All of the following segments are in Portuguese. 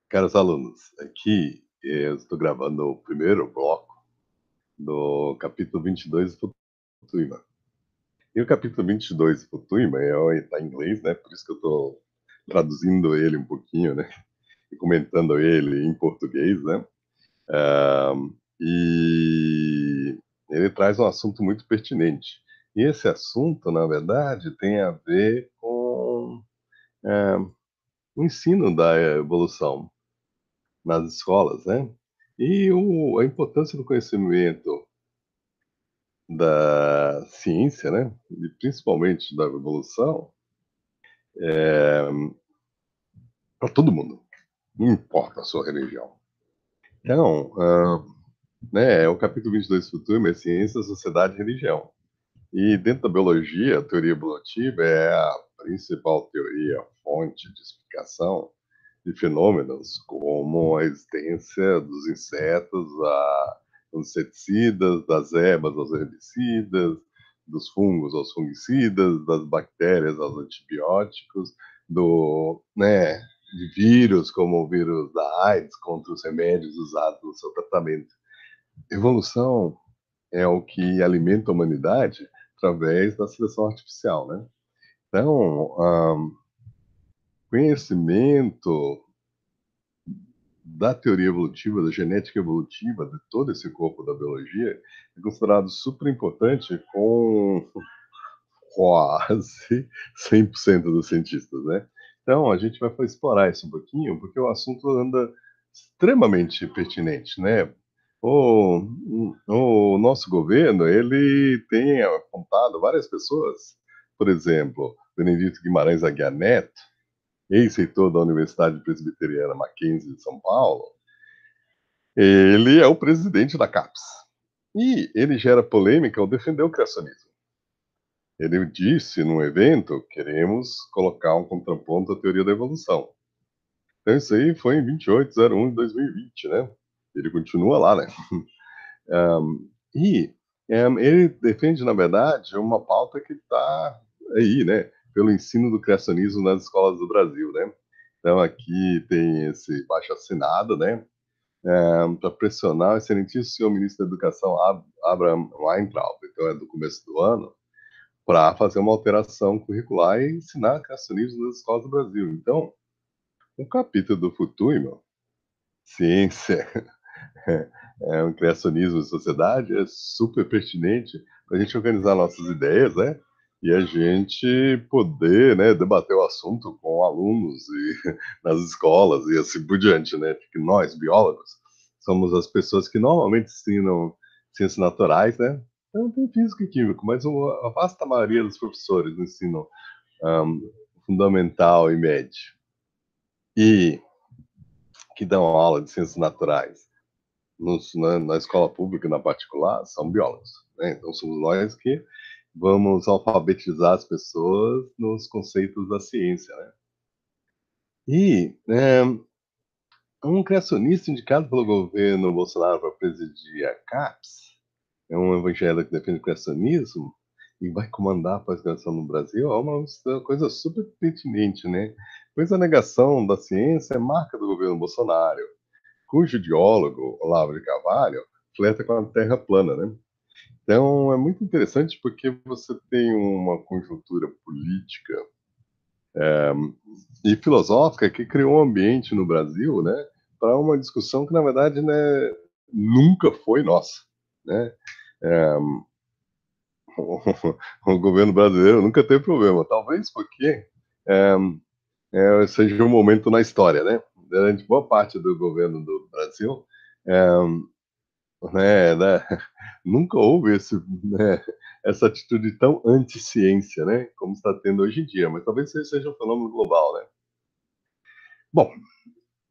Caros alunos, aqui eu estou gravando o primeiro bloco do capítulo 22 do Futuima. E o capítulo 22 do Futuima está em inglês, né? Por isso que eu estou traduzindo ele um pouquinho, né? E comentando ele em português, né? Ah, e ele traz um assunto muito pertinente. E esse assunto, na verdade, tem a ver com o ensino da evolução nas escolas, né? E a importância do conhecimento da ciência, né? E principalmente da evolução, para todo mundo, não importa a sua religião. Então, o capítulo 22 do Futuro é Ciência, Sociedade e Religião. E dentro da biologia, a teoria evolutiva é a principal teoria, fonte de explicação de fenômenos como a existência dos insetos, dos inseticidas, das ervas aos herbicidas, dos fungos aos fungicidas, das bactérias aos antibióticos, de vírus, como o vírus da AIDS, contra os remédios usados no seu tratamento. Evolução é o que alimenta a humanidade através da seleção artificial, né? Então, conhecimento da teoria evolutiva, da genética evolutiva, de todo esse corpo da biologia, é considerado super importante com quase 100% dos cientistas, né? Então, a gente vai explorar isso um pouquinho, porque o assunto anda extremamente pertinente, né? O, o nosso governo, ele tem apontado várias pessoas, por exemplo, Benedito Guimarães Aguiar Neto, ex-reitor da Universidade Presbiteriana Mackenzie de São Paulo, ele é o presidente da CAPES. E ele gera polêmica ao defender o criacionismo. Ele disse num evento: queremos colocar um contraponto à teoria da evolução. Então, isso aí foi em 28/01 de 2020, né? Ele continua lá, né? E ele defende, na verdade, uma pauta que está aí, né? Pelo ensino do criacionismo nas escolas do Brasil, né? Então, aqui tem esse baixo-assinado, né? Para pressionar o excelentíssimo senhor ministro da Educação, Abraham Weintraub, então é do começo do ano, para fazer uma alteração curricular e ensinar criacionismo nas escolas do Brasil. Então, o capítulo do Futuro, ciência, um criacionismo e sociedade, é super pertinente para a gente organizar nossas ideias, né? E a gente poder, né, debater o assunto com alunos e nas escolas e assim por diante, né? Porque nós, biólogos, somos as pessoas que normalmente ensinam ciências naturais, né? Então, tem físico e químico, mas a vasta maioria dos professores ensinam fundamental e médio. E que dão aula de ciências naturais na escola pública e na particular são biólogos, né? Então somos nós que vamos alfabetizar as pessoas nos conceitos da ciência, né? E um criacionista indicado pelo governo Bolsonaro para presidir a CAPES, é um evangélico que defende o criacionismo e vai comandar a pós-graduação no Brasil, é uma coisa super pertinente, né? Pois a negação da ciência é marca do governo Bolsonaro, cujo ideólogo, Olavo de Carvalho, flerta com a Terra plana, né? Então, é muito interessante porque você tem uma conjuntura política e filosófica que criou um ambiente no Brasil, né, para uma discussão que, na verdade, né, nunca foi nossa, né? É, o governo brasileiro nunca teve problema, talvez porque seja um momento na história, né? Durante boa parte do governo do Brasil, é, nunca houve essa atitude tão anti-ciência, né, como está tendo hoje em dia, mas talvez seja um fenômeno global, né? Bom,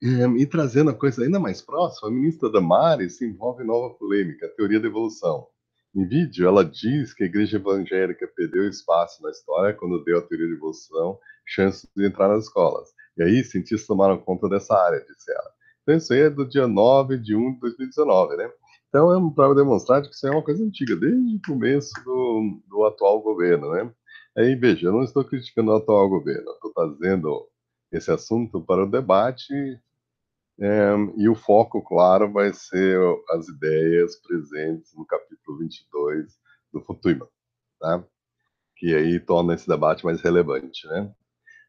e trazendo a coisa ainda mais próxima, a ministra Damares se envolve em nova polêmica, a teoria da evolução. Em vídeo, ela diz que a igreja evangélica perdeu espaço na história quando deu a teoria da evolução chance de entrar nas escolas. E aí, cientistas tomaram conta dessa área, disse ela. Então, isso aí é do dia 9/1 de 2019, né? Então, é para demonstrar que isso é uma coisa antiga, desde o começo do atual governo, né? Aí, veja, eu não estou criticando o atual governo, estou trazendo esse assunto para o debate E o foco, claro, vai ser as ideias presentes no capítulo 22 do Futuima, tá? Que aí torna esse debate mais relevante, né?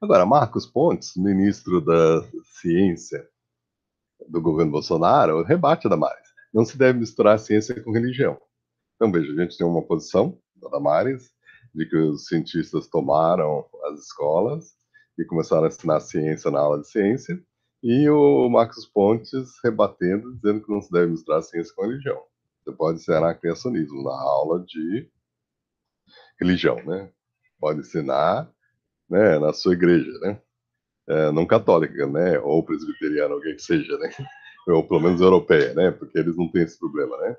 Agora, Marcos Pontes, ministro da Ciência do governo Bolsonaro, rebate a Damares. Não se deve misturar ciência com religião. Então, veja, a gente tem uma posição da Damares de que os cientistas tomaram as escolas e começaram a ensinar ciência na aula de ciência, e o Marcos Pontes rebatendo, dizendo que não se deve misturar ciência com religião. Você pode ensinar criacionismo na aula de religião, né? Pode ensinar, né, na sua igreja, né? Não católica, né? Ou presbiteriana, alguém que seja, né? Ou pelo menos europeia, né? Porque eles não têm esse problema, né?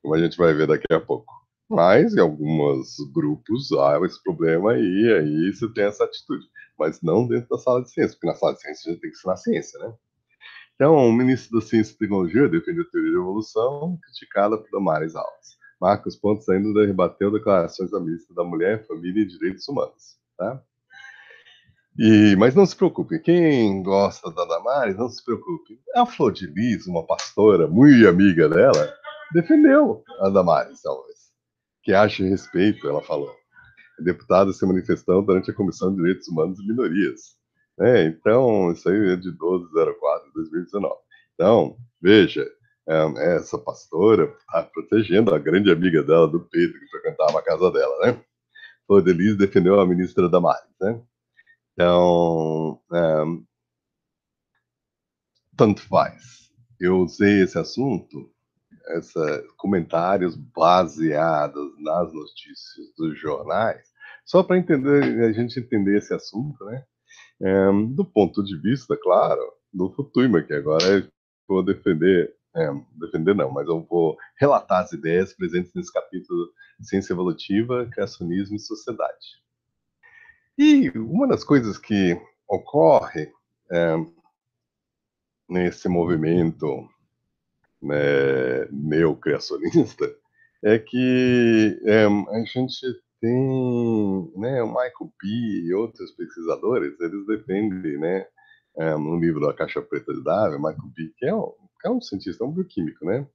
Como a gente vai ver daqui a pouco. Mas em alguns grupos há esse problema e aí você tem essa atitude. Mas não dentro da sala de ciência, porque na sala de ciência a gente tem que ensinar ciência, né? Então, o ministro da Ciência e Tecnologia defende a teoria da evolução, criticada por Damares Alves. Marcos Pontes ainda rebateu declarações da ministra da Mulher, Família e Direitos Humanos. Tá? Mas não se preocupe, quem gosta da Damares, não se preocupe. A Flor de Lis, uma pastora muito amiga dela, defendeu a Damares Alves, que acha respeito, ela falou. A deputada se manifestou durante a Comissão de Direitos Humanos e Minorias. Então, isso aí é de 12/04 de 2019. Então, veja, essa pastora está protegendo a grande amiga dela, do Pedro, que frequentava a casa dela, né? Flor de Lis defendeu a ministra Damares, né? Então, tanto faz. Eu usei esse assunto, comentários baseados nas notícias dos jornais, só para entender, a gente entender esse assunto, né? Do ponto de vista, claro, do Futuima, que agora eu vou defender não, mas eu vou relatar as ideias presentes nesse capítulo de Ciência Evolutiva, Criacionismo e Sociedade. E uma das coisas que ocorre é, nesse movimento, né, neocriacionista é que a gente tem, né, o Michael P. e outros pesquisadores, eles defendem, né, no livro A Caixa Preta de Darwin, Michael P., que é um cientista, é um bioquímico, né?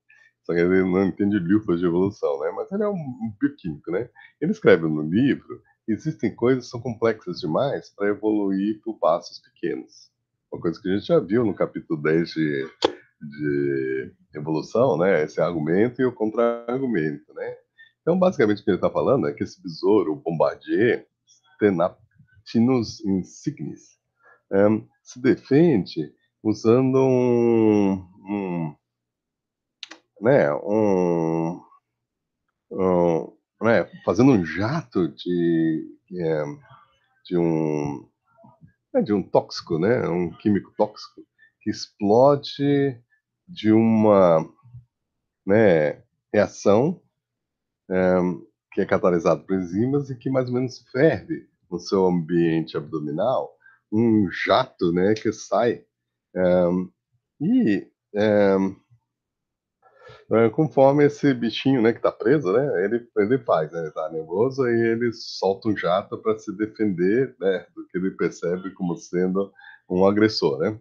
Só que ele não entende lufas de evolução, né? Mas ele é um bioquímico, né? Ele escreve no livro que existem coisas que são complexas demais para evoluir por passos pequenos. Uma coisa que a gente já viu no capítulo 10 de evolução, né? Esse argumento e o contra-argumento, né? Então, basicamente, o que ele está falando é que esse besouro, o Bombardier, Tenatinus insignis, se defende usando né, fazendo um jato de um tóxico, né, um químico tóxico que explode de uma, né, reação que é catalisado por enzimas e que mais ou menos ferve no seu ambiente abdominal um jato, né, que sai e conforme esse bichinho, né, que tá preso, né, ele faz, né, ele tá nervoso e ele solta um jato para se defender, né, do que ele percebe como sendo um agressor, né.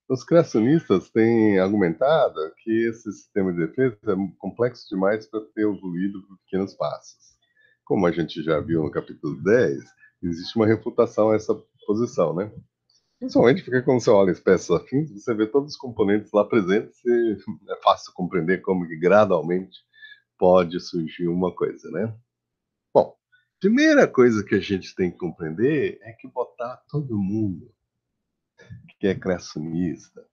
Os criacionistas têm argumentado que esse sistema de defesa é complexo demais para ter evoluído por pequenos passos. Como a gente já viu no capítulo 10, existe uma refutação a essa posição, né? Principalmente porque quando você olha espécies afins, você vê todos os componentes lá presentes e é fácil compreender como que gradualmente pode surgir uma coisa, né? Bom, primeira coisa que a gente tem que compreender é que botar todo mundo que é criacionista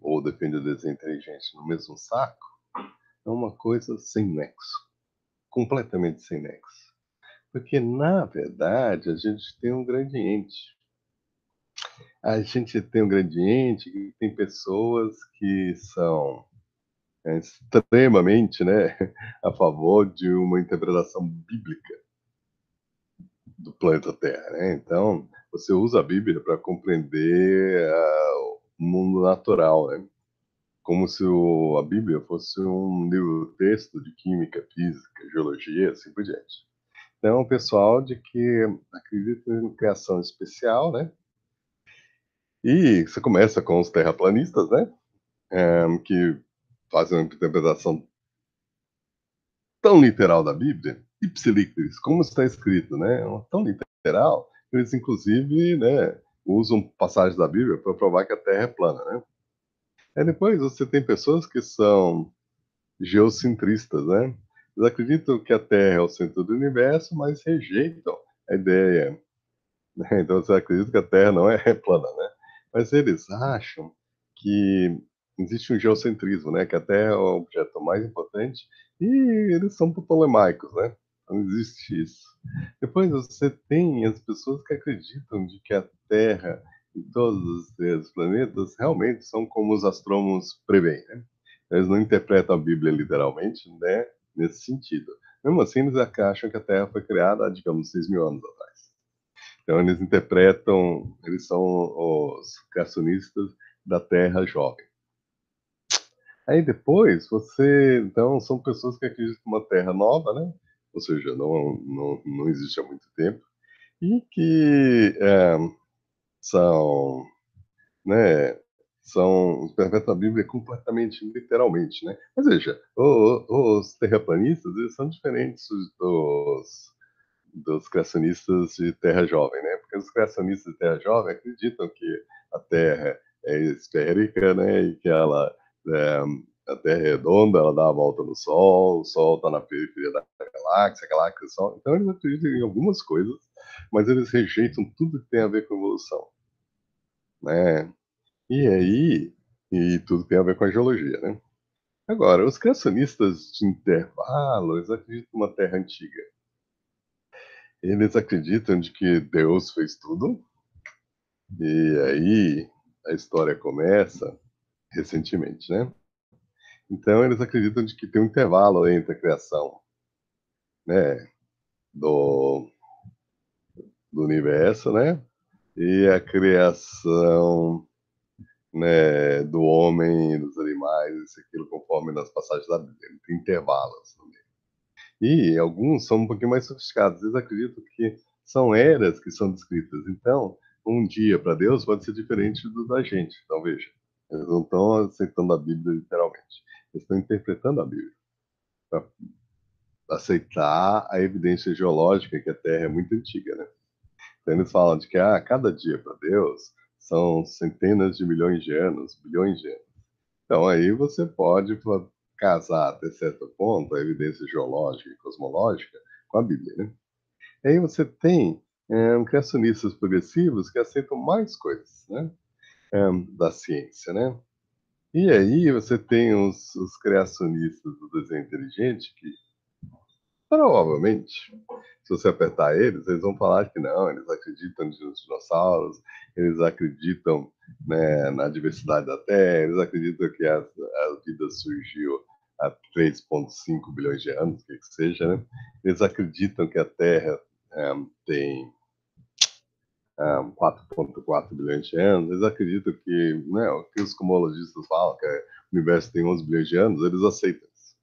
ou defende o desenho inteligente no mesmo saco é uma coisa sem nexo, completamente sem nexo. Porque, na verdade, a gente tem um gradiente. A gente tem um gradiente que tem pessoas que são extremamente, né, a favor de uma interpretação bíblica do planeta Terra, né? Então, você usa a Bíblia para compreender o mundo natural, né? Como se a Bíblia fosse um livro-texto de química, física, geologia, assim por diante. Então, o pessoal de que acredita em criação especial, né? E você começa com os terraplanistas, né, que fazem uma interpretação tão literal da Bíblia, ipsilíteris, como está escrito, né, tão literal, que eles inclusive, né, usam passagens da Bíblia para provar que a Terra é plana, né. Aí depois você tem pessoas que são geocentristas, né. Eles acreditam que a Terra é o centro do universo, mas rejeitam a ideia, né, então você acredita que a Terra não é plana, né. Mas eles acham que existe um geocentrismo, né, que a Terra é o objeto mais importante, e eles são ptolemaicos, né, não existe isso. Depois você tem as pessoas que acreditam de que a Terra e todos os planetas realmente são como os astrônomos preveem, né. Eles não interpretam a Bíblia literalmente, né, nesse sentido. Mesmo assim, eles acham que a Terra foi criada há, digamos, 6.000 anos atrás. Então eles interpretam, eles são os criacionistas da Terra jovem. Aí depois você, então, são pessoas que acreditam numa Terra nova, né? Ou seja, não existe há muito tempo, e que são, né, interpretam a Bíblia completamente literalmente, né? Mas veja, os terraplanistas, eles são diferentes dos criacionistas de Terra Jovem, né? Porque os criacionistas de Terra Jovem acreditam que a Terra é esférica, né? E que é, a Terra é redonda, ela dá a volta no Sol, o Sol está na periferia da galáxia, a galáxia é o Sol. Então eles acreditam em algumas coisas, mas eles rejeitam tudo que tem a ver com evolução, né? E aí, e tudo tem a ver com a geologia, né? Agora, os criacionistas de intervalo, eles acreditam numa Terra antiga. Eles acreditam de que Deus fez tudo, e aí a história começa recentemente, né? Então eles acreditam de que tem um intervalo entre a criação, né, do, do universo, né, e a criação, né, do homem, dos animais, isso aquilo conforme nas passagens da Bíblia. Tem intervalos também. E alguns são um pouquinho mais sofisticados. Eles acreditam que são eras que são descritas. Então, um dia para Deus pode ser diferente do da gente. Então, veja, eles não estão aceitando a Bíblia literalmente. Eles estão interpretando a Bíblia para aceitar a evidência geológica que a Terra é muito antiga, né? Então, eles falam de que cada dia para Deus são centenas de milhões de anos, bilhões de anos. Então, aí você pode casar até certo ponto a evidência geológica e cosmológica com a Bíblia, né? E aí você tem criacionistas progressivos que aceitam mais coisas, né, da ciência, né? E aí você tem os criacionistas do desenho inteligente que, provavelmente, se você apertar eles, eles vão falar que não, eles acreditam nos dinossauros, eles acreditam, né, na diversidade da Terra, eles acreditam que a vida surgiu há 3,5 bilhões de anos, que seja, né? Eles acreditam que a Terra tem 4,4 bilhões de anos, eles acreditam que, né, o que os cosmologistas falam, que o universo tem 11 bilhões de anos, eles aceitam isso.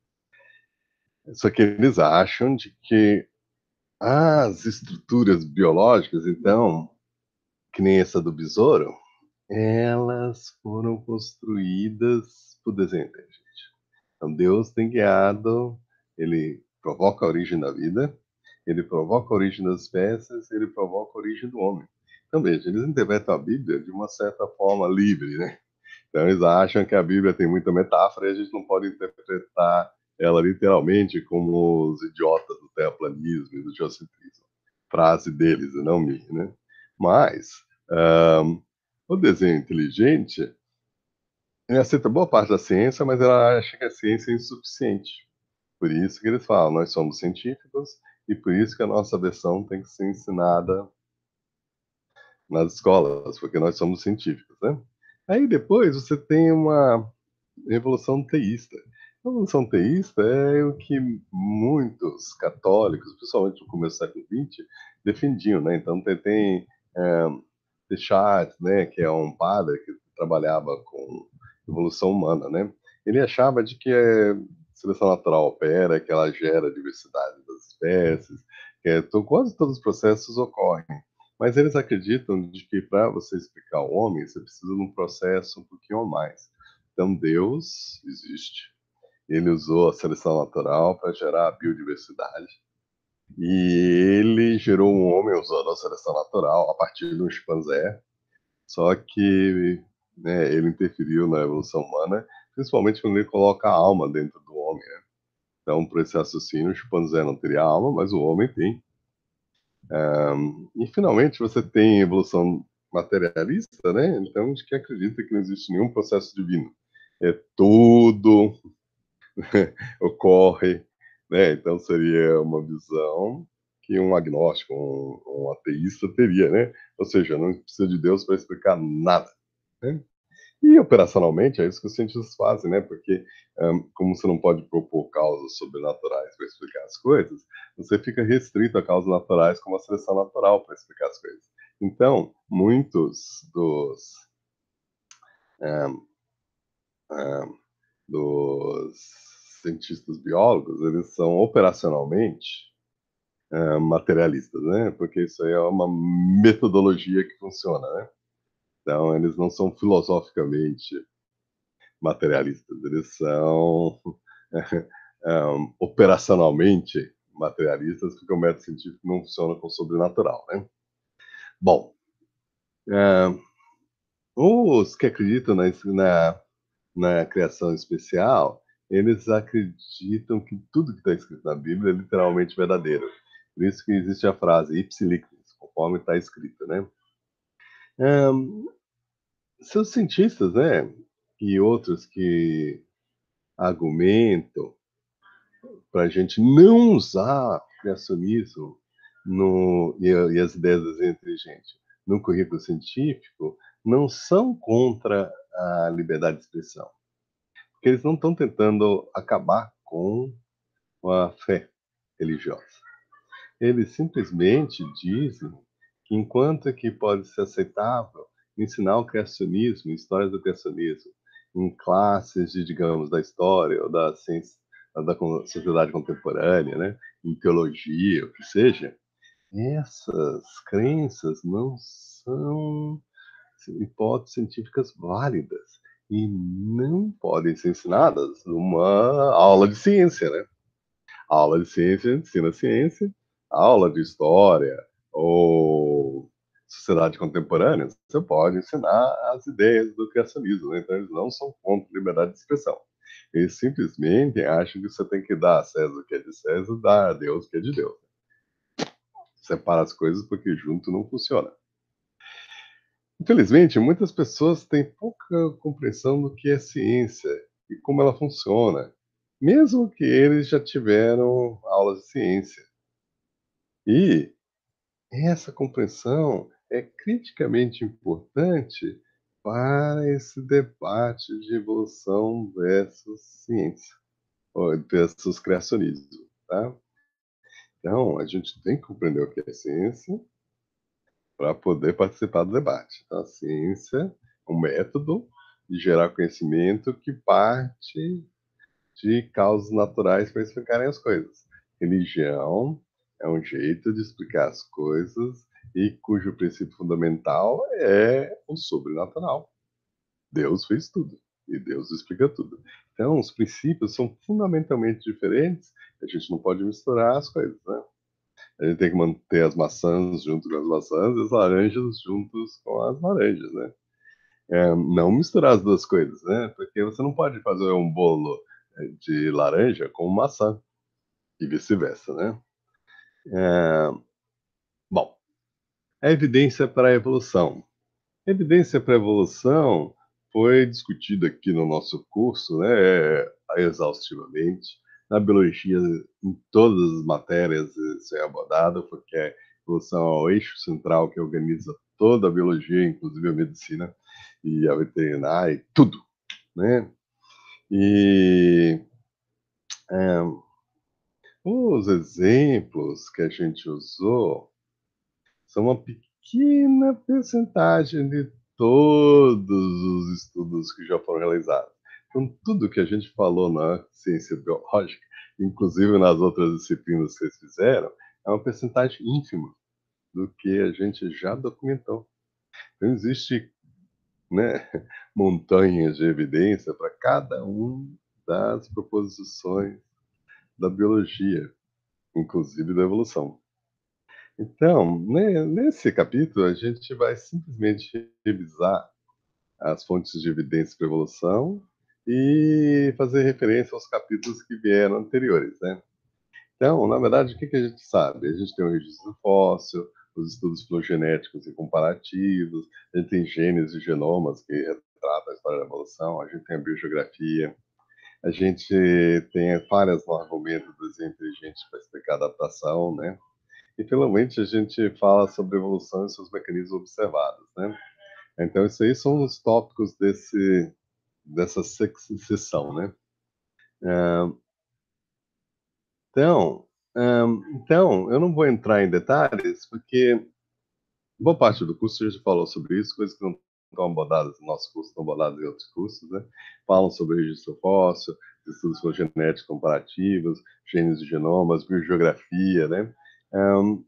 Só que eles acham de que as estruturas biológicas, então, que nem essa do besouro, elas foram construídas por desenho inteligente. Então, Deus tem guiado, ele provoca a origem da vida, ele provoca a origem das espécies, ele provoca a origem do homem. Então, veja, eles interpretam a Bíblia de uma certa forma livre, né? Então, eles acham que a Bíblia tem muita metáfora e a gente não pode interpretar ela literalmente como os idiotas do terraplanismo e do geocentrismo. Frase deles e não minha, né? Mas, um, o desenho inteligente ele aceita boa parte da ciência, mas ela acha que a ciência é insuficiente. Por isso que eles falam, nós somos científicos e por isso que a nossa versão tem que ser ensinada nas escolas, porque nós somos científicos, né? Aí depois você tem uma revolução teísta. A revolução teísta é o que muitos católicos, principalmente no começo do século XX, defendiam, né? Então tem Descartes, né, que é um padre que trabalhava com evolução humana, né? Ele achava de que a seleção natural opera, que ela gera diversidade das espécies, quase todos os processos ocorrem Mas eles acreditam de que para você explicar o homem, você precisa de um processo um pouquinho a mais. Então Deus existe, ele usou a seleção natural para gerar a biodiversidade, e ele gerou um homem usando a seleção natural a partir de um chimpanzé, só que, né, ele interferiu na evolução humana, principalmente quando ele coloca a alma dentro do homem, né. Então, por esse raciocínio, o chimpanzé não teria alma, mas o homem tem. E finalmente você tem evolução materialista, né, então a gente que acredita que não existe nenhum processo divino. É tudo ocorre, né, então seria uma visão que um agnóstico, um ateísta teria, né, ou seja, não precisa de Deus para explicar nada, né. E operacionalmente é isso que os cientistas fazem, né? Porque, como você não pode propor causas sobrenaturais para explicar as coisas, você fica restrito a causas naturais como a seleção natural para explicar as coisas. Então, muitos hã, hã, dos cientistas biólogos, eles são operacionalmente, materialistas, né? Porque isso aí é uma metodologia que funciona, né? Então, eles não são filosoficamente materialistas, eles são operacionalmente materialistas, porque o método científico não funciona com o sobrenatural, né? Bom, uh, os que acreditam na criação especial, eles acreditam que tudo que está escrito na Bíblia é literalmente verdadeiro. Por isso que existe a frase ipsilictis, conforme está escrito, né? Um, seus cientistas, né, e outros que argumentam para a gente não usar criacionismo e as ideias do desenho inteligente no currículo científico, não são contra a liberdade de expressão, porque eles não estão tentando acabar com a fé religiosa. Eles simplesmente dizem que enquanto que pode ser aceitável ensinar o criacionismo, histórias do criacionismo, em classes de, digamos, da história ou da ciência, da sociedade contemporânea, né, em teologia, o que seja, essas crenças não são hipóteses científicas válidas e não podem ser ensinadas numa aula de ciência, né? A aula de ciência ensina ciência, a aula de história ou sociedade contemporânea, você pode ensinar as ideias do criacionismo, né? Então eles não são contra a liberdade de expressão. Eles simplesmente acham que você tem que dar a César o que é de César, dar a Deus o que é de Deus. Separa as coisas porque junto não funciona. Infelizmente, muitas pessoas têm pouca compreensão do que é ciência e como ela funciona, mesmo que eles já tiveram aulas de ciência. E essa compreensão é criticamente importante para esse debate de evolução versus ciência, ou versus criacionismo, tá? Então, a gente tem que compreender o que é ciência para poder participar do debate. Então, a ciência é um método de gerar conhecimento que parte de causas naturais para explicarem as coisas. Religião é um jeito de explicar as coisas e cujo princípio fundamental é o sobrenatural. Deus fez tudo e Deus explica tudo. Então, os princípios são fundamentalmente diferentes. A gente não pode misturar as coisas, né? A gente tem que manter as maçãs junto com as maçãs e as laranjas juntos com as laranjas, né? Não misturar as duas coisas, né? Porque você não pode fazer um bolo de laranja com maçã e vice-versa, né? É, bom, a evidência para a evolução. A evidência para a evolução foi discutida aqui no nosso curso, né, exaustivamente. Na biologia, em todas as matérias, isso é abordado, porque a evolução é o eixo central que organiza toda a biologia, inclusive a medicina e a veterinária, e tudo, né? E os exemplos que a gente usou são uma pequena percentagem de todos os estudos que já foram realizados. Então, tudo que a gente falou na ciência biológica, inclusive nas outras disciplinas que vocês fizeram, é uma percentagem ínfima. do que a gente já documentou. Então existe, né, montanhas de evidência para cada um das proposições da biologia, inclusive da evolução. Então, né, nesse capítulo, a gente vai simplesmente revisar as fontes de evidência para a evolução e fazer referência aos capítulos que vieram anteriores, né? Então, na verdade, o que a gente sabe? A gente tem o registro fóssil, os estudos filogenéticos e comparativos, a gente tem genes e genomas que retratam a história da evolução, a gente tem a biogeografia, a gente tem várias no argumentos do desenho inteligente para explicar a adaptação, né? E finalmente a gente fala sobre a evolução e seus mecanismos observados, né? Então, isso aí são os tópicos dessa sessão, né? Então, então, eu não vou entrar em detalhes, porque boa parte do curso a gente falou sobre isso, coisas que não estão abordadas no nosso curso, estão abordadas em outros cursos, né? Falam sobre registro fóssil, estudos filogenéticos comparativos, genes e genomas, biogeografia, né? Um,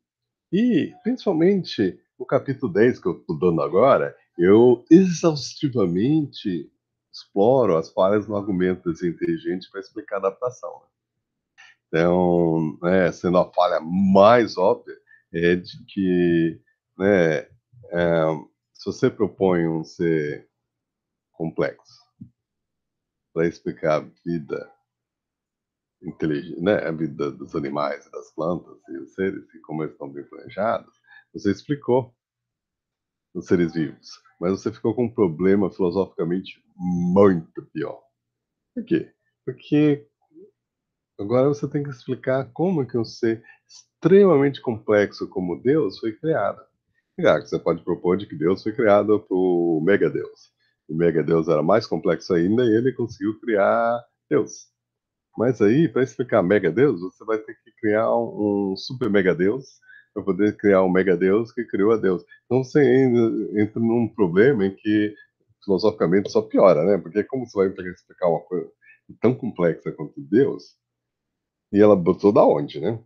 e, principalmente, o capítulo 10 que eu estou dando agora, eu exaustivamente exploro as falhas no argumento desse inteligente para explicar a adaptação, né? Então, sendo a falha mais óbvia, é de que, né, é, se você propõe um ser complexo para explicar a vida inteligente, né, a vida dos animais e das plantas e os seres e como eles estão bem planejados, você explicou os seres vivos, mas você ficou com um problema filosoficamente muito pior. Por quê? Porque agora você tem que explicar como que um ser extremamente complexo como Deus foi criado. Claro, você pode propor de que Deus foi criado por Mega Deus. O Mega Deus era mais complexo ainda e ele conseguiu criar Deus. Mas aí, para explicar Mega Deus, você vai ter que criar um Super Mega Deus para poder criar um Mega Deus que criou a Deus. Então você entra num problema em que filosoficamente só piora, né? Porque como você vai explicar uma coisa tão complexa quanto Deus, e ela botou da onde, né?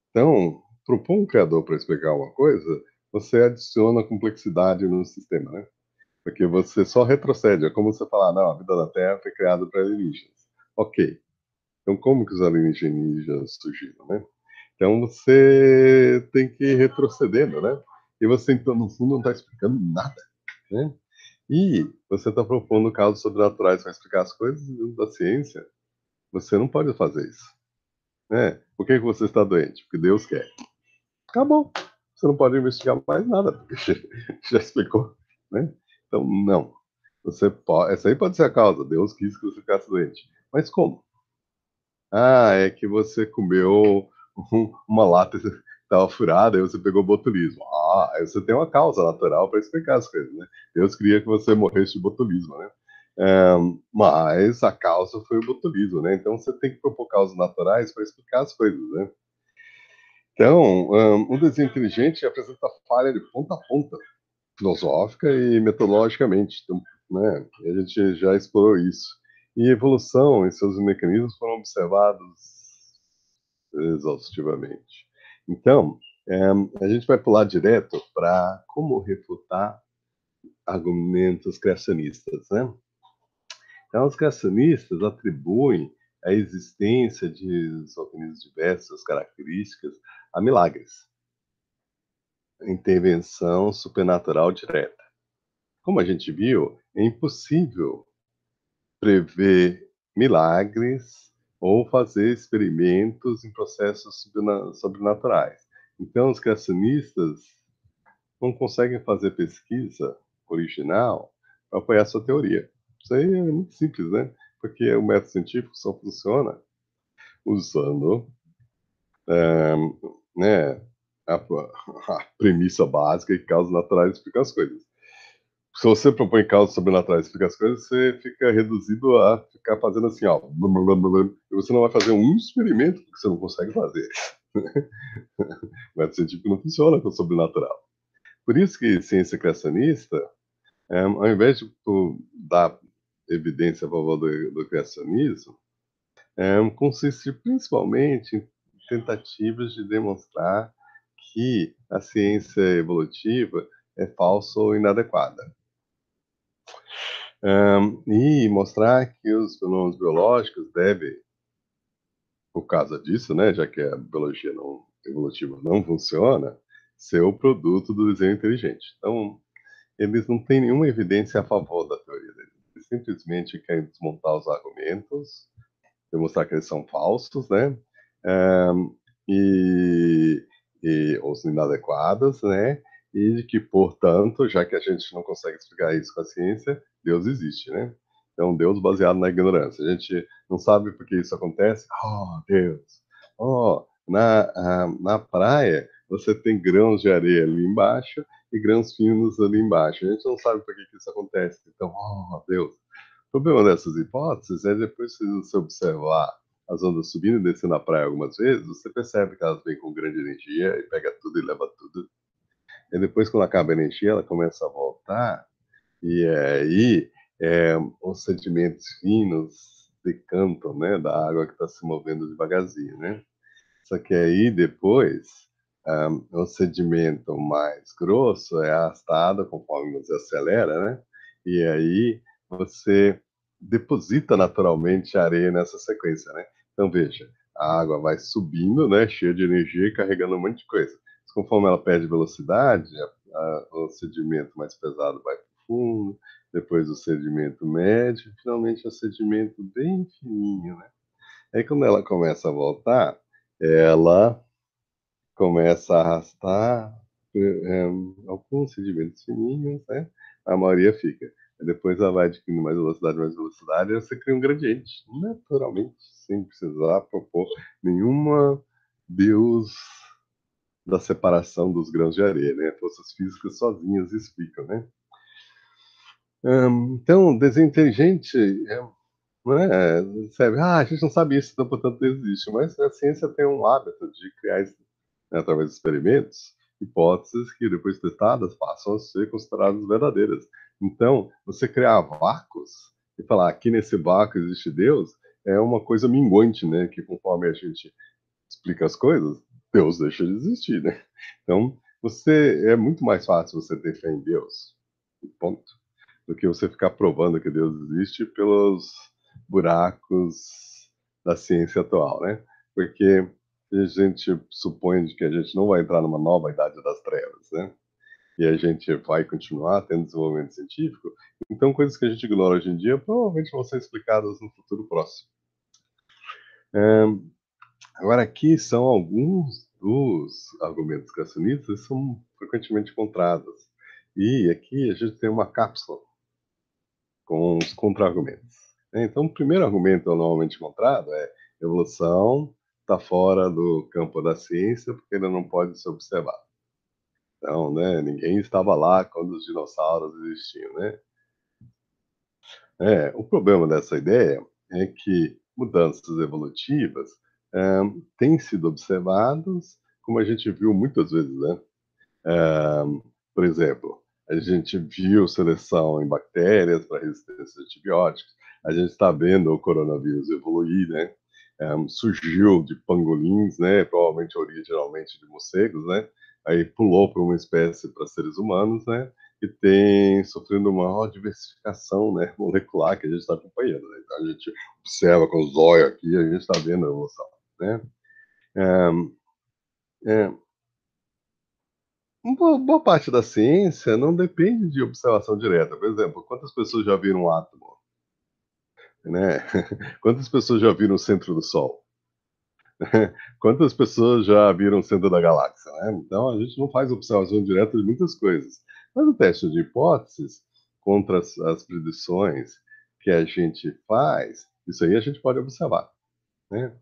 Então, propor um criador para explicar uma coisa, você adiciona complexidade no sistema, né? Porque você só retrocede. É como você falar, não, a vida da Terra foi criada para alienígenas. Ok. Então, como que os alienígenas surgiram, né? Então, você tem que ir retrocedendo, né? E você, então, no fundo, não está explicando nada, né? E você está propondo casos sobrenaturais para explicar as coisas da ciência. Você não pode fazer isso, né? Por que que você está doente? Porque Deus quer. Acabou. Você não pode investigar mais nada, porque já explicou, né? Então, não. Você pode, essa aí pode ser a causa. Deus quis que você ficasse doente. Mas como? Ah, é que você comeu uma lata que estava furada e você pegou botulismo. Ah, aí você tem uma causa natural para explicar as coisas, né? Deus queria que você morresse de botulismo, né? Mas a causa foi o botulismo, né? Então você tem que propor causas naturais para explicar as coisas, né? Então, um desenho inteligente apresenta falha de ponta a ponta, filosófica e metodologicamente. Então, né, a gente já explorou isso. E evolução e seus mecanismos foram observados exaustivamente. Então, a gente vai pular direto para como refutar argumentos criacionistas, né? Então, os criacionistas atribuem a existência de organismos diversos, características, a milagres, intervenção supernatural direta. Como a gente viu, é impossível prever milagres ou fazer experimentos em processos sobrenaturais. Então, os criacionistas não conseguem fazer pesquisa original para apoiar sua teoria. Isso aí é muito simples, né? Porque o método científico só funciona usando, né, a premissa básica que causas naturais explicam as coisas. Se você propõe causas sobrenaturais e explica as coisas, você fica reduzido a ficar fazendo assim, ó. Blum, blum, blum, blum, e você não vai fazer um experimento porque você não consegue fazer. O método científico não funciona com o sobrenatural. Por isso que ciência criacionista, ao invés de tu dar evidência a favor do criacionismo, consiste principalmente em tentativas de demonstrar que a ciência evolutiva é falsa ou inadequada. E mostrar que os fenômenos biológicos devem, por causa disso, né, já que a biologia não, evolutiva não funciona, ser o produto do desenho inteligente. Então, eles não têm nenhuma evidência a favor da teoria deles. Eles simplesmente querem desmontar os argumentos, demonstrar que eles são falsos, né? Um, e, os inadequados, né? E de que, portanto, já que a gente não consegue explicar isso com a ciência, Deus existe, né? Então, Deus baseado na ignorância. A gente não sabe por que isso acontece. Oh, Deus! Oh, na praia, você tem grãos de areia ali embaixo e grãos finos ali embaixo. A gente não sabe por que isso acontece. Então, oh, Deus! O problema dessas hipóteses é depois que você observar as ondas subindo e descendo na praia algumas vezes, você percebe que elas vêm com grande energia e pega tudo e leva tudo. E depois, quando acaba a energia, ela começa a voltar e aí os sedimentos finos decantam, né, da água que está se movendo devagarzinho, né? Só que aí depois o sedimento mais grosso é arrastado conforme você acelera, né? E aí você deposita naturalmente a areia nessa sequência, né? Então veja, a água vai subindo, né? Cheia de energia e carregando um monte de coisa. Conforme ela perde velocidade, o sedimento mais pesado vai para o fundo, depois o sedimento médio, e finalmente o sedimento bem fininho, né? Aí quando ela começa a voltar, ela começa a arrastar alguns sedimentos fininhos, né? A maioria fica. E depois ela vai adquirindo mais velocidade, e você cria um gradiente, naturalmente, sem precisar propor nenhuma Deus da separação dos grãos de areia, né? Forças físicas sozinhas explicam, né? Então, desenho inteligente não é, sabe, a gente não sabe isso, então, portanto, não existe. Mas a ciência tem um hábito de criar, né, através de experimentos, hipóteses que, depois testadas, passam a ser consideradas verdadeiras. Então, você criar vácuos e falar aqui nesse vácuo existe Deus é uma coisa minguante, né? Que conforme a gente explica as coisas, Deus deixa de existir, né? Então, é muito mais fácil você ter fé em Deus, ponto, do que você ficar provando que Deus existe pelos buracos da ciência atual, né? Porque a gente supõe que a gente não vai entrar numa nova idade das trevas, né? E a gente vai continuar tendo desenvolvimento científico, então coisas que a gente ignora hoje em dia provavelmente vão ser explicadas no futuro próximo. Agora, aqui são alguns dos argumentos criacionistas que são frequentemente encontrados. E aqui a gente tem uma cápsula com os contra-argumentos. Então, o primeiro argumento normalmente encontrado é evolução está fora do campo da ciência porque ele não pode ser observado. Então, né, ninguém estava lá quando os dinossauros existiam, né? O problema dessa ideia é que mudanças evolutivas têm sido observadas, como a gente viu muitas vezes, né? Por exemplo, a gente viu seleção em bactérias para resistência a antibióticos, a gente está vendo o coronavírus evoluir, né? Surgiu de pangolins, né? Provavelmente originalmente de morcegos, né? Aí pulou para uma espécie para seres humanos, né? E tem sofrendo uma maior diversificação, né, molecular que a gente está acompanhando, né? Então a gente observa com os olhos aqui, a gente está vendo a evolução, né? É, boa parte da ciência não depende de observação direta. Por exemplo, quantas pessoas já viram um átomo, né? Quantas pessoas já viram o centro do Sol? Quantas pessoas já viram o centro da galáxia, né? Então, a gente não faz observação direta de muitas coisas. Mas o teste de hipóteses contra as predições que a gente faz, isso aí a gente pode observar, né?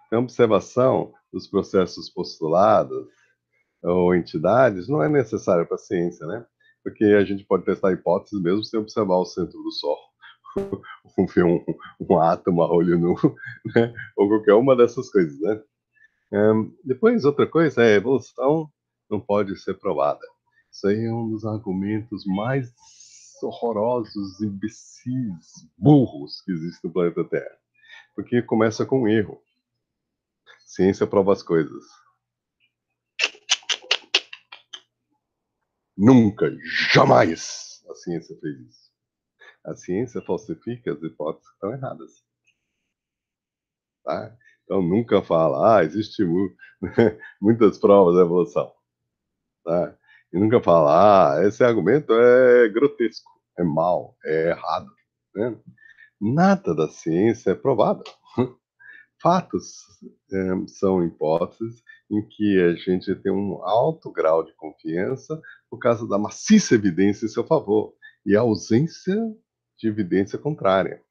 Então, a observação dos processos postulados ou entidades não é necessária para a ciência, né? Porque a gente pode testar hipóteses mesmo sem observar o centro do Sol, ou ver um átomo a olho nu, né? Ou qualquer uma dessas coisas, né? Depois, outra coisa é a evolução não pode ser provada. Isso aí é um dos argumentos mais horrorosos, imbecis, burros que existe no planeta Terra. Porque começa com um erro. Ciência prova as coisas. Nunca, jamais a ciência fez isso. A ciência falsifica as hipóteses que estão erradas, tá? Então nunca fala: "Ah, existe muitas provas da evolução", tá? E nunca fala: "Ah, esse argumento é grotesco, é mau, é errado", né? Nada da ciência é provável. Fatos, são hipóteses em que a gente tem um alto grau de confiança por causa da maciça evidência em seu favor e a ausência de evidência contrária.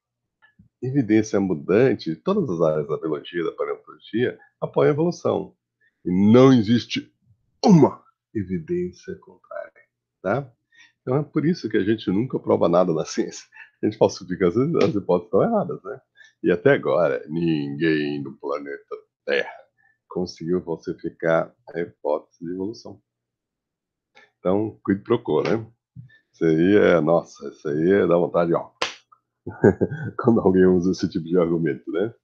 Evidência abundante, todas as áreas da biologia e da paleontologia apoiam a evolução. E não existe uma evidência contrária, tá? Então é por isso que a gente nunca prova nada na ciência. A gente falsifica as hipóteses estão erradas, né? E até agora, ninguém no planeta Terra conseguiu falsificar a hipótese de evolução. Então, quid pro quo, né? Isso aí é, nossa, isso aí é dá vontade, ó, quando alguém usa esse tipo de argumento, né?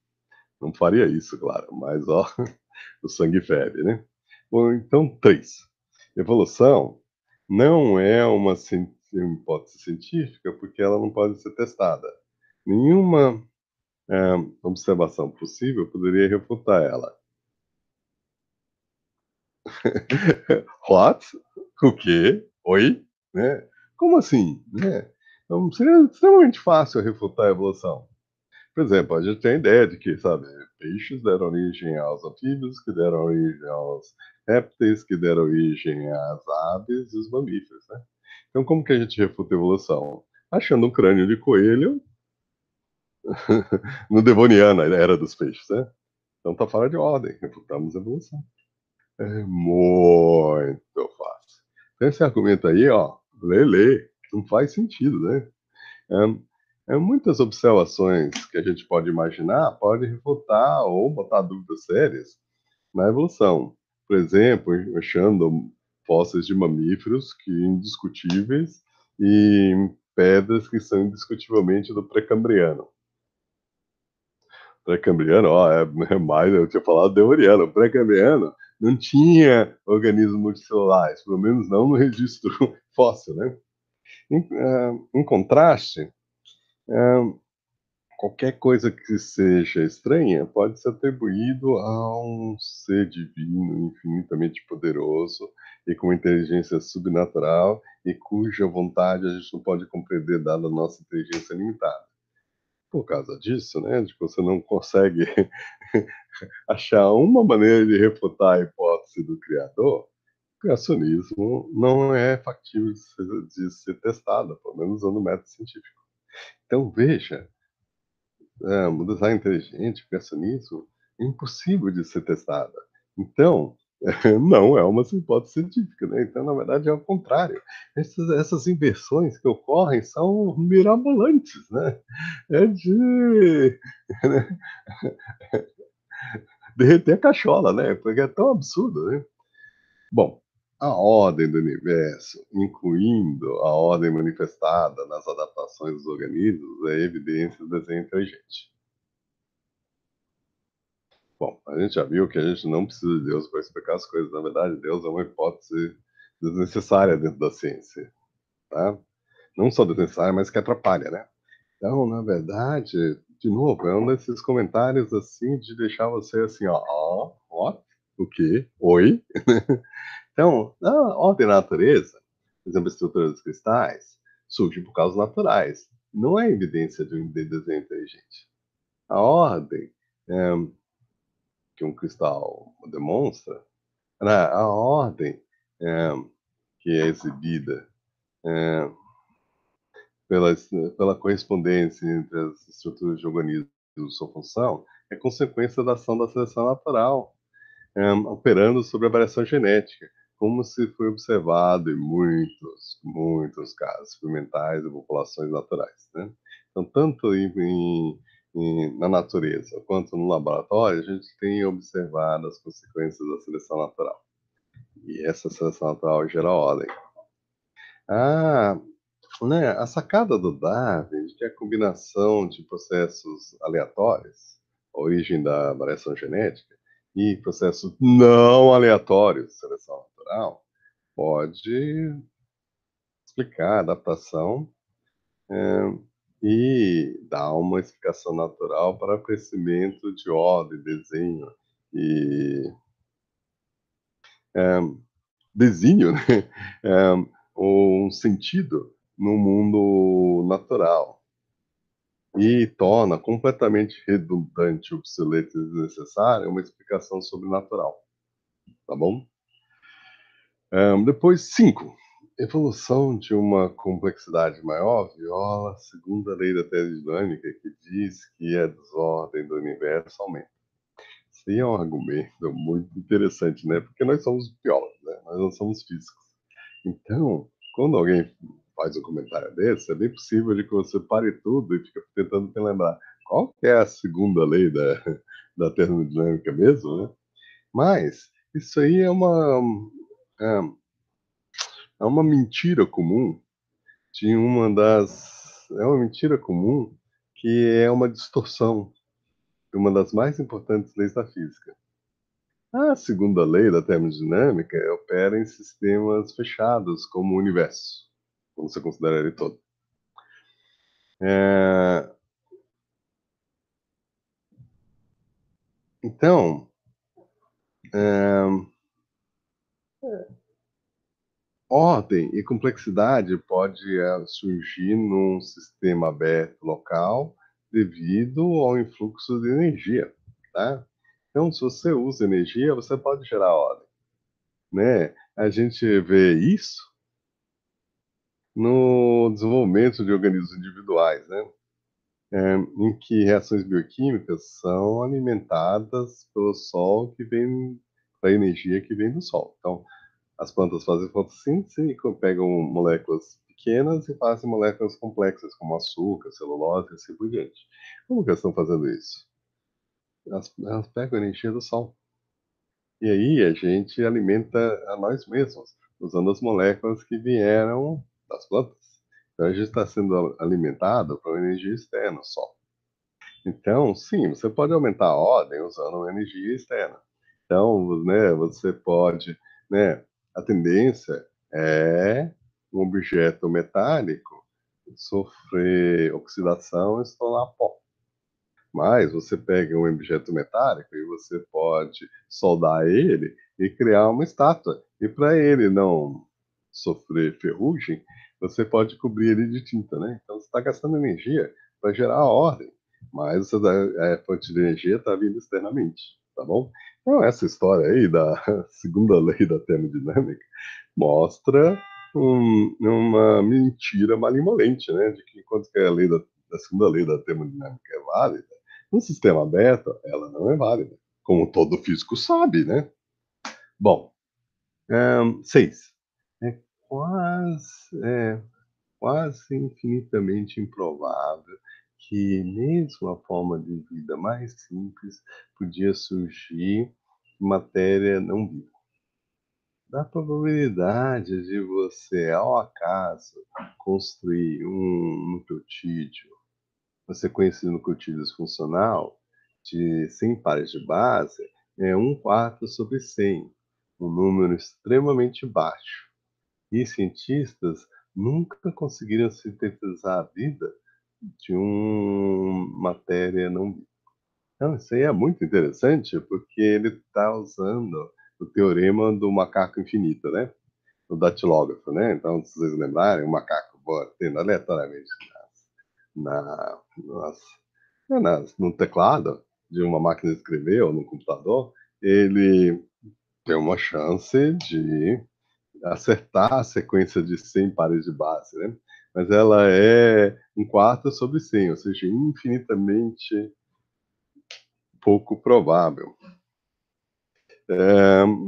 Não faria isso, claro, mas ó, o sangue ferve, né? Bom, então, 3. Evolução não é uma hipótese científica porque ela não pode ser testada. Nenhuma observação possível poderia refutar ela. What? O quê? Oi? Né? Como assim? Né? Então, seria extremamente fácil refutar a evolução. Por exemplo, a gente tem a ideia de que, sabe, peixes deram origem aos anfíbios, que deram origem aos répteis, que deram origem às aves e os mamíferos, né? Então, como que a gente refuta a evolução? Achando um crânio de coelho no Devoniano, a era dos peixes, né? Então tá fora de ordem, refutamos a evolução. É muito fácil. Então, esse argumento aí, ó, lê, não faz sentido, né? Muitas observações que a gente pode imaginar pode refutar ou botar dúvidas sérias na evolução. Por exemplo, achando fósseis de mamíferos que indiscutíveis e pedras que são indiscutivelmente do pré-cambriano. Pré-cambriano, ó, é mais, eu tinha falado devoniano. Pré-cambriano não tinha organismos multicelulares, pelo menos não no registro fóssil, né? Em contraste, qualquer coisa que seja estranha pode ser atribuído a um ser divino infinitamente poderoso e com inteligência subnatural e cuja vontade a gente não pode compreender dada a nossa inteligência limitada. Por causa disso, né, de que você não consegue achar uma maneira de refutar a hipótese do Criador, o criacionismo não é factível de ser testado, pelo menos usando o método científico. Então, veja, o design inteligente, o criacionismo, é impossível de ser testada. Então, não é uma hipótese científica, né? Então, na verdade, é o contrário. Essas inversões que ocorrem são mirabolantes, né? É de derreter a cachola, né? Porque é tão absurdo, né? Bom, a ordem do universo, incluindo a ordem manifestada nas adaptações dos organismos, é evidência do desenho inteligente. Bom, a gente já viu que a gente não precisa de Deus para explicar as coisas. Na verdade, Deus é uma hipótese desnecessária dentro da ciência, tá? Não só desnecessária, mas que atrapalha, né? Então, na verdade, de novo, é um desses comentários assim de deixar você assim, ó, o quê? Oi? Então, a ordem da natureza, por exemplo, a estrutura dos cristais, surge por causas naturais. Não é evidência de um desenho inteligente. A ordem que um cristal demonstra, né, a ordem é, que é exibida é, pela, pela correspondência entre as estruturas de organismos e sua função é consequência da ação da seleção natural, operando sobre a variação genética, como se foi observado em muitos casos experimentais e populações naturais, né? Então, tanto na natureza quanto no laboratório, a gente tem observado as consequências da seleção natural. E essa seleção natural gera ordem. Ah, né, a sacada do Darwin de que a combinação de processos aleatórios, a origem da variação genética, e processos não aleatórios de seleção natural, pode explicar a adaptação, eh, e dar uma explicação natural para crescimento de ordem, desenho e, eh, desígnio, né, um sentido no mundo natural. E torna completamente redundante, obsoleto e desnecessária uma explicação sobrenatural, tá bom? Depois 5, evolução de uma complexidade maior viola a segunda lei da termodinâmica, que diz que a desordem do universo aumenta. Isso aí é um argumento muito interessante, né, porque nós somos biólogos, né, nós não somos físicos. Então, quando alguém faz um comentário desse, é bem possível de que você pare tudo e fica tentando te lembrar qual que é a segunda lei da da termodinâmica mesmo, né. Mas isso aí é é uma mentira comum de uma das é uma mentira comum que é uma distorção de uma das mais importantes leis da física. A segunda lei da termodinâmica opera em sistemas fechados, como o universo, quando você considera ele todo. Eh, então, eh, ordem e complexidade pode, surgir num sistema aberto local devido ao influxo de energia, tá. Então, se você usa energia, você pode gerar ordem, né. A gente vê isso no desenvolvimento de organismos individuais, né. Em que reações bioquímicas são alimentadas pelo sol que vem da energia que vem do sol. Então, as plantas fazem fotossíntese e pegam moléculas pequenas e fazem moléculas complexas, como açúcar, celulose e assim por diante. Como que elas estão fazendo isso? Elas pegam a energia do sol. E aí a gente alimenta a nós mesmos, usando as moléculas que vieram das plantas. Então a gente está sendo alimentado por uma energia externa, o sol. Então, sim, você pode aumentar a ordem usando uma energia externa. Então, né, você pode, né, a tendência é um objeto metálico sofrer oxidação e se tornar pó. Mas você pega um objeto metálico e você pode soldar ele e criar uma estátua. E para ele não sofrer ferrugem, você pode cobrir ele de tinta, né? Então você está gastando energia para gerar a ordem, mas a fonte de energia está vindo externamente, tá bom? Então essa história aí da segunda lei da termodinâmica mostra uma mentira malemolente, né? De que enquanto que a lei da segunda lei da termodinâmica é válida, no sistema aberto, ela não é válida, como todo físico sabe, né? Bom, 6. É quase, é quase infinitamente improvável que mesmo a forma de vida mais simples podia surgir matéria não viva. Da probabilidade de você, ao acaso, construir um nucleotídeo, você conhecido nucleotídeo disfuncional, de 100 pares de base, é 1/4/100, um número extremamente baixo. E cientistas nunca conseguiram sintetizar a vida de matéria não viva. Então, isso aí é muito interessante, porque ele está usando o teorema do macaco infinito, né? O datilógrafo, né? Então, se vocês lembrarem, o macaco batendo aleatoriamente na, nas, no teclado de uma máquina de escrever ou no computador, ele tem uma chance de acertar a sequência de 100 pares de base, né? Mas ela é 1/4/100, ou seja, infinitamente pouco provável.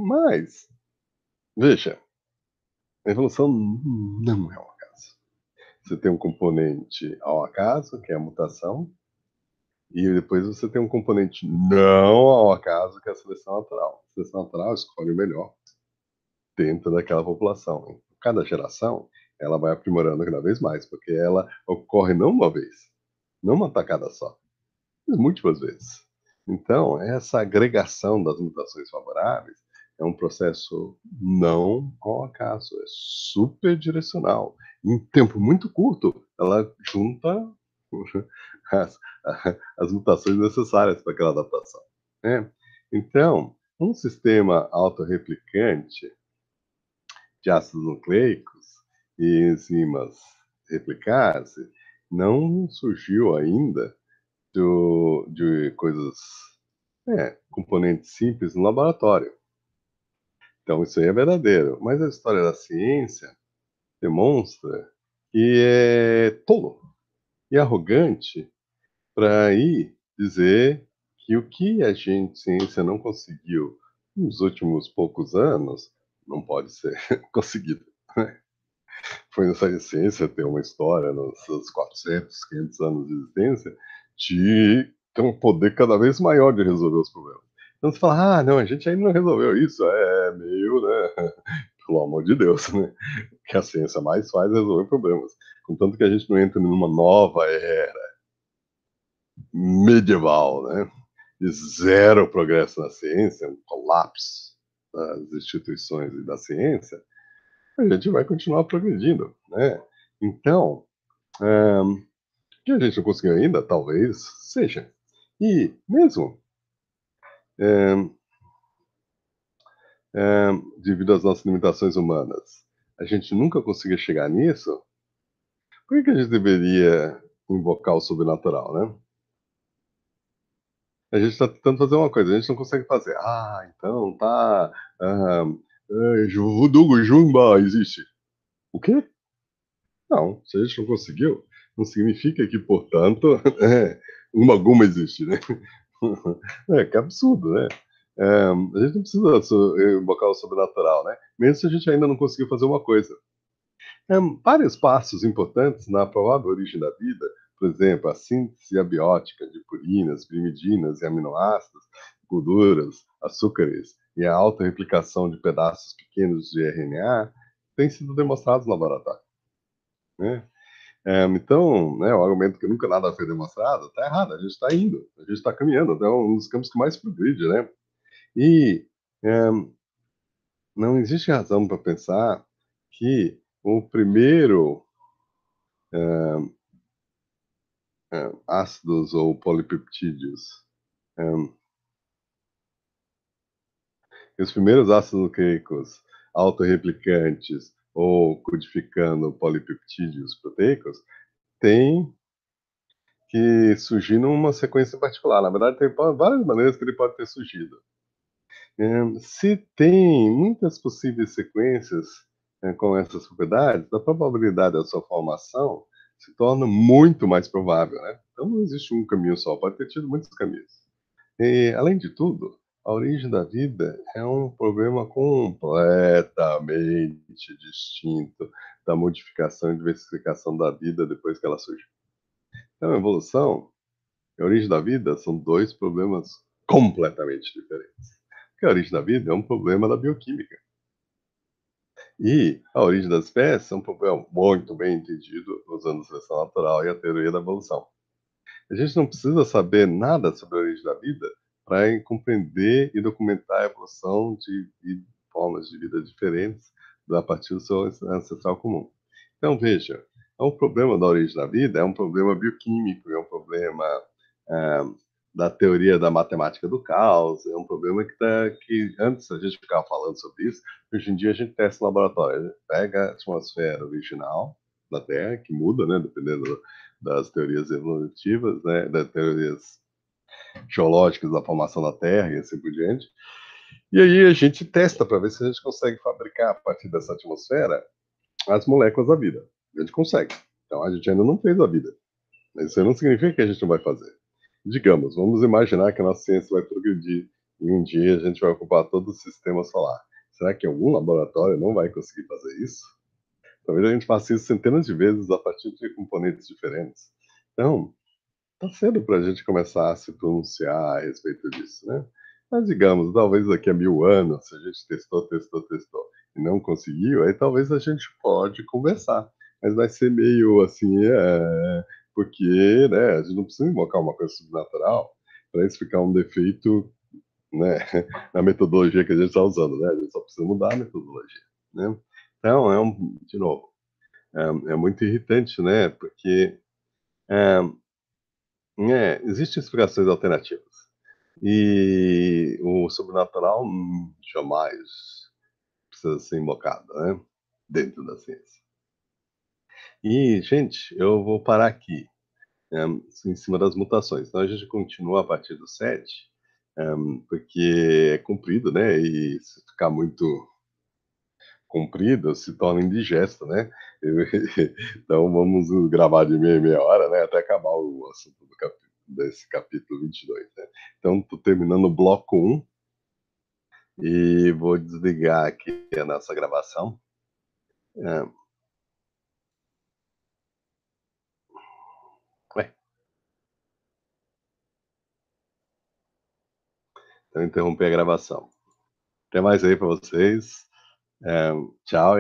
Mas, veja, a evolução não é um acaso. Você tem um componente ao acaso, que é a mutação, e depois você tem um componente não ao acaso, que é a seleção natural. A seleção natural escolhe o melhor dentro daquela população. Em cada geração, ela vai aprimorando cada vez mais, porque ela ocorre não uma vez, não uma tacada só, mas múltiplas vezes. Então, essa agregação das mutações favoráveis é um processo não ao acaso, é super direcional. Em tempo muito curto, ela junta as, as mutações necessárias para aquela adaptação, né? Então, um sistema autorreplicante de ácidos nucleicos e enzimas replicar-se não surgiu ainda de coisas, componentes simples no laboratório. Então, isso aí é verdadeiro. Mas a história da ciência demonstra que é tolo e arrogante para aí dizer que o que a gente, ciência, não conseguiu nos últimos poucos anos, não pode ser conseguido. Foi nessa ciência ter uma história nos seus 400, 500 anos de existência de ter um poder cada vez maior de resolver os problemas. Então você fala, ah, não, a gente ainda não resolveu isso. É meio, né? Pelo amor de Deus, né? O que a ciência mais faz é resolver problemas. Contanto que a gente não entre numa nova era medieval, né? De zero progresso na ciência, um colapso das instituições e da ciência, a gente vai continuar progredindo, né? Então, o que a gente não conseguiu ainda, talvez seja. E mesmo devido às nossas limitações humanas, a gente nunca conseguiu chegar nisso, por que a gente deveria invocar o sobrenatural, né? A gente está tentando fazer uma coisa, a gente não consegue fazer. Ah, então tá. Ah, Voodoo Jumba existe. O quê? Não, se a gente não conseguiu, não significa que, portanto, uma guma existe, né? Que absurdo, né? A gente não precisa invocar o sobrenatural, né? Mesmo se a gente ainda não conseguiu fazer uma coisa. Vários passos importantes na provável origem da vida, por exemplo, a síntese abiótica de purinas, primidinas e aminoácidos, gorduras, açúcares e a autorreplicação de pedaços pequenos de RNA, têm sido demonstrados no laboratório, né? Então, né, o argumento que nunca nada foi demonstrado está errado, a gente está indo, a gente está caminhando, é um dos campos que mais progride, né? E é, não existe razão para pensar que o primeiro ácidos ou polipeptídeos, os primeiros ácidos nucleicos autorreplicantes ou codificando polipeptídeos proteicos têm que surgir numa sequência particular. Na verdade, tem várias maneiras que ele pode ter surgido. Se tem muitas possíveis sequências com essas propriedades, a probabilidade da sua formação se torna muito mais provável, né? Então não existe um caminho só, pode ter tido muitos caminhos. E, além de tudo, a origem da vida é um problema completamente distinto da modificação e diversificação da vida depois que ela surgiu. Então, a evolução e a origem da vida são dois problemas completamente diferentes. Porque a origem da vida é um problema da bioquímica. E a origem das espécies é um problema muito bem entendido usando a seleção natural e a teoria da evolução. A gente não precisa saber nada sobre a origem da vida para compreender e documentar a evolução de formas de vida diferentes a partir do seu ancestral comum. Então, veja, é um problema da origem da vida, é um problema bioquímico, é um problema ah, da teoria da matemática do caos, é um problema que antes a gente ficava falando sobre isso, hoje em dia a gente testa no laboratório, a gente pega a atmosfera original da Terra, que muda, né, dependendo das teorias evolutivas, né, das teorias geológicas da formação da Terra e assim por diante. E aí a gente testa para ver se a gente consegue fabricar a partir dessa atmosfera as moléculas da vida. A gente consegue. Então a gente ainda não fez a vida. Mas isso não significa que a gente não vai fazer. Digamos, vamos imaginar que a nossa ciência vai progredir e um dia a gente vai ocupar todo o sistema solar. Será que algum laboratório não vai conseguir fazer isso? Talvez a gente faça isso centenas de vezes a partir de componentes diferentes. Então, tá cedo para a gente começar a se pronunciar a respeito disso, né? Mas digamos, talvez daqui a 1000 anos, se a gente testou e não conseguiu, aí talvez a gente pode conversar. Mas vai ser meio assim, porque, né, a gente não precisa invocar uma coisa sobrenatural para isso ficar um defeito, né, na metodologia que a gente está usando, né? A gente só precisa mudar a metodologia, né? Então, de novo, é muito irritante, né? Porque é, existem explicações alternativas. E o sobrenatural jamais precisa ser invocado, né? Dentro da ciência. E, gente, eu vou parar aqui, em cima das mutações. Então a gente continua a partir do 7, porque é comprido, né? E se ficar muito comprido, se torna indigesto, né? Então vamos gravar de meia em meia hora, né? Até acabar o assunto desse capítulo 22, né? Então tô terminando o bloco um e vou desligar aqui a nossa gravação. É, ué, então interromper a gravação. Até mais aí para vocês. Tchau.